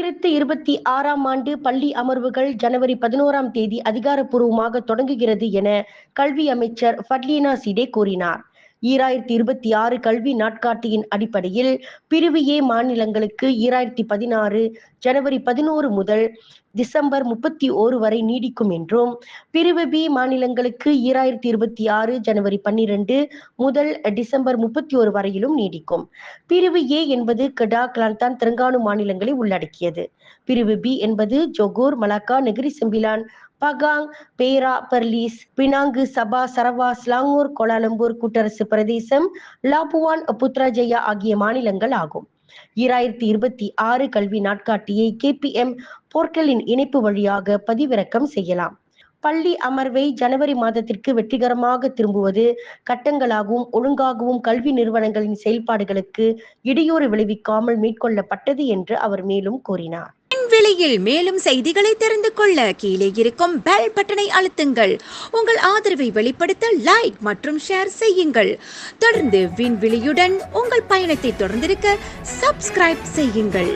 2026ஆம் ஆண்டு பள்ளி அமர்வுகள் ஜனவரி 11ஆம் தேதி அதிகாரப்பூர்வமாக தொடங்குகிறது என கல்வி அமைச்சர் ஃபட்லீனா சிடே கூறினார். 2026 கல்வி நாட்காட்டியின் அடிப்படையில் பிரிவு ஏ மாநிலங்களுக்கு 2016 ஜனவரி 11 முதல் டிசம்பர் 31 வரை நீடிக்கும் என்றும், பிரிவு பி மாநிலங்களுக்கு 2026 ஜனவரி 12 முதல் டிசம்பர் 31 வரையிலும் நீடிக்கும். பிரிவு ஏ என்பது கெடா, கிளாந்தான், தெலங்கானா மாநிலங்களை உள்ளடக்கியது. பிரிவு பி என்பது ஜொகூர், மலாக்கா, நெகிரி செம்பிலான், பகாங், பேரா, பெர்லிஸ், பினாங்கு, சபா, சரவா, ஸ்லாங்கூர், கோலாலம்பூர் கூட்டரசு பிரதேசம், லாபுவான், புத்ராஜயா ஆகிய மாநிலங்கள் ஆகும். 2026 கல்வி நாட்காட்டியை KPM போர்ட்டலின் இணைப்பு வழியாக பதிவிறக்கம் செய்யலாம். பள்ளி அமர்வை ஜனவரி மாதத்திற்கு வெற்றிகரமாக திரும்புவது கட்டங்களாகவும் ஒழுங்காகவும் கல்வி நிறுவனங்களின் செயல்பாடுகளுக்கு இடையூறு விளைவிக்காமல் மேற்கொள்ளப்பட்டது என்று அவர் மேலும் கூறினார். விண்வெளியில் மேலும் செய்திகளை தெரிந்து கொள்ள கீழே இருக்கும் பெல் பட்டனை அழுத்துங்கள். உங்கள் ஆதரவை வெளிப்படுத்த லைக் மற்றும் ஷேர் செய்யுங்கள். தொடர்ந்து விண்வெளியுடன் உங்கள் பயணத்தை தொடர்ந்திருக்க சப்ஸ்கிரைப் செய்யுங்கள்.